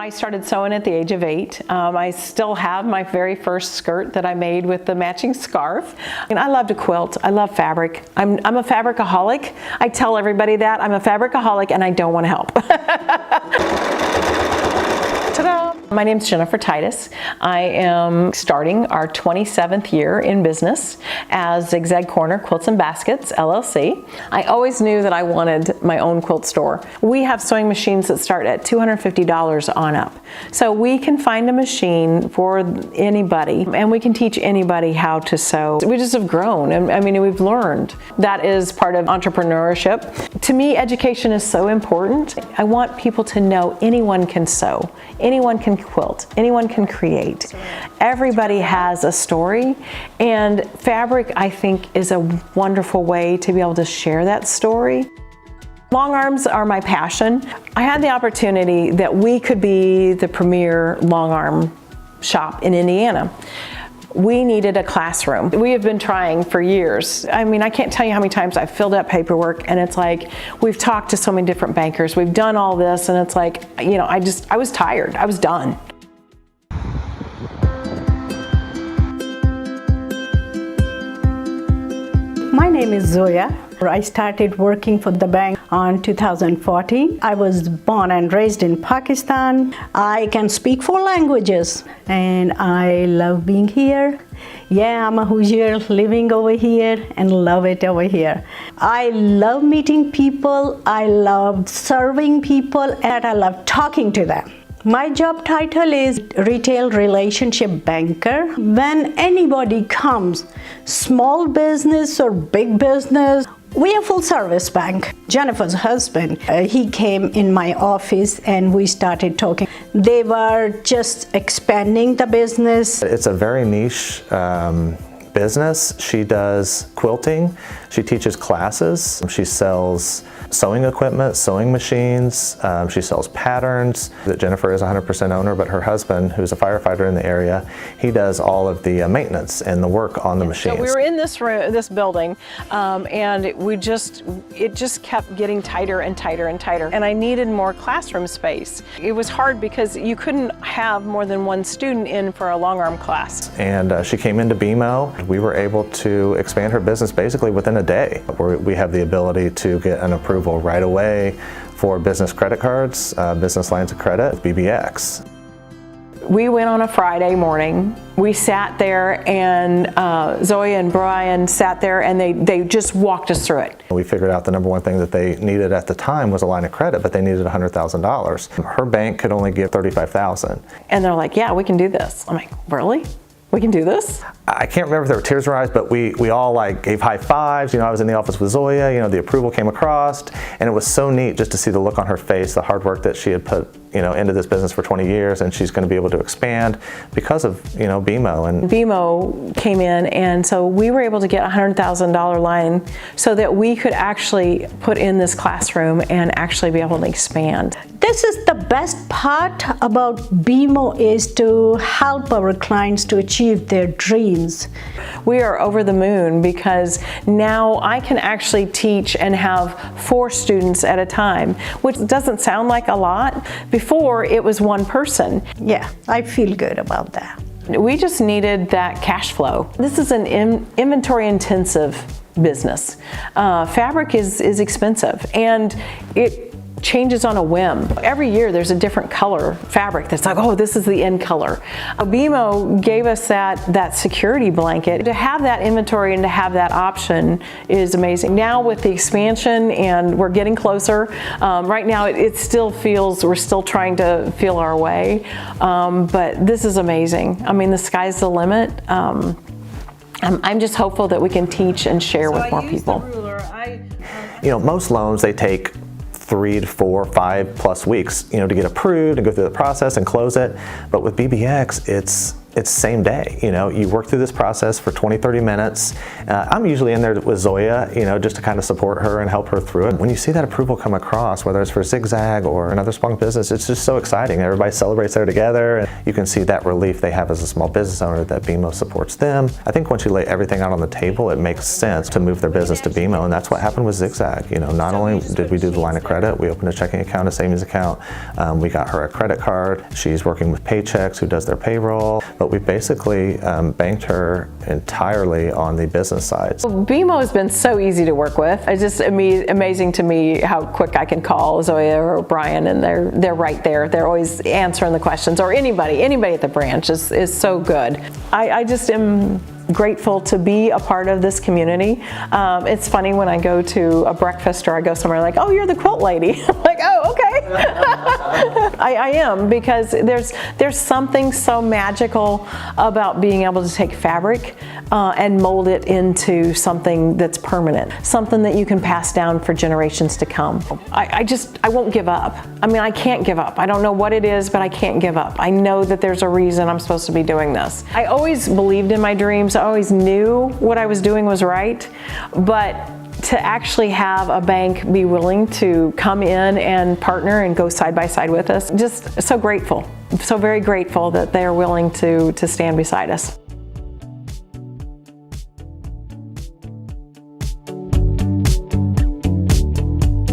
I started sewing at the age of 8. I still have my very first skirt that I made with the matching scarf. And I love to quilt. I love fabric. I'm a fabricaholic. I tell everybody that. I'm a fabricaholic and I don't want to help. Ta-da! My name is Jennifer Titus. I am starting our 27th year in business as Zigzag Corner Quilts and Baskets, LLC. I always knew that I wanted my own quilt store. We have sewing machines that start at $250 on up. So we can find a machine for anybody and we can teach anybody how to sew. We just have grown, and I mean, we've learned. That is part of entrepreneurship. To me, education is so important. I want people to know anyone can sew. Anyone can quilt, anyone can create. Everybody has a story, and fabric, I think, is a wonderful way to be able to share that story. Long arms are my passion. I had the opportunity that we could be the premier long arm shop in Indiana. We needed a classroom. We have been trying for years. I mean, I can't tell you how many times I've filled out paperwork and it's like, we've talked to so many different bankers, we've done all this, and it's like, you know, I was tired, I was done. My name is Zoya. I started working for the bank on 2014. I was born and raised in Pakistan. I can speak 4 languages and I love being here. Yeah, I'm a Hoosier living over here and love it over here. I love meeting people, I love serving people, and I love talking to them. My job title is Retail Relationship Banker. When anybody comes, small business or big business, we are full service bank. Jennifer's husband, he came in my office and we started talking. They were just expanding the business. It's a very niche business. She does quilting, she teaches classes, she sells sewing equipment, sewing machines, she sells patterns. Jennifer is 100% owner, but her husband, who's a firefighter in the area, he does all of the maintenance and the work on the machines. So we were in this room, this building, and it just kept getting tighter and tighter and tighter. And I needed more classroom space. It was hard because you couldn't have more than one student in for a long arm class. And she came into BMO. We were able to expand her business basically within a day. We have the ability to get an approval right away for business credit cards, business lines of credit with BBX. We went on a Friday morning. We sat there and Zoe and Brian sat there and they just walked us through it. We figured out the number one thing that they needed at the time was a line of credit, but they needed $100,000. Her bank could only give $35,000. And they're like, yeah, we can do this. I'm like, really? We can do this? I can't remember if there were tears in our eyes, but we all like gave high fives. You know, I was in the office with Zoya, you know, the approval came across, and it was so neat just to see the look on her face, the hard work that she had put, you know, into this business for 20 years, and she's going to be able to expand because of, you know, BMO. And BMO came in, and so we were able to get a $100,000 line so that we could actually put in this classroom and actually be able to expand. This is the best part about BMO is to help our clients to achieve their dreams. We are over the moon because now I can actually teach and have 4 students at a time, which doesn't sound like a lot. Before, it was 1 person. Yeah, I feel good about that. We just needed that cash flow. This is an inventory intensive business. Fabric is expensive, and it changes on a whim. Every year there's a different color fabric that's like, oh, this is the end color. BMO gave us that security blanket. To have that inventory and to have that option is amazing. Now with the expansion, and we're getting closer, right now it still feels, we're still trying to feel our way, but this is amazing. I mean, the sky's the limit. I'm just hopeful that we can teach and share with more people. You know, most loans, they take 3 to 4, 5+ weeks, you know, to get approved and go through the process and close it. But with BBX, it's it's same day. You know, you work through this process for 20, 30 minutes. I'm usually in there with Zoya, you know, just to kind of support her and help her through it. When you see that approval come across, whether it's for Zigzag or another Splunk business, it's just so exciting. Everybody celebrates there together, and you can see that relief they have as a small business owner that BMO supports them. I think once you lay everything out on the table, it makes sense to move their business to BMO, and that's what happened with Zigzag. You know, not only did we do the line of credit, we opened a checking account, a savings account. We got her a credit card. She's working with Paychex, who does their payroll, but we basically banked her entirely on the business side. BMO has been so easy to work with. It's just amazing to me how quick I can call Zoya or Brian, and they're right there. They're always answering the questions, or anybody at the branch is so good. I just am grateful to be a part of this community. It's funny when I go to a breakfast or I go somewhere like, oh, you're the quilt lady. I'm like, oh, okay. I am, because there's something so magical about being able to take fabric and mold it into something that's permanent, something that you can pass down for generations to come. I won't give up. I mean, I can't give up. I don't know what it is, but I can't give up. I know that there's a reason I'm supposed to be doing this. I always believed in my dreams. I always knew what I was doing was right, but to actually have a bank be willing to come in and partner and go side by side with us, just so grateful, so very grateful that they are willing to stand beside us.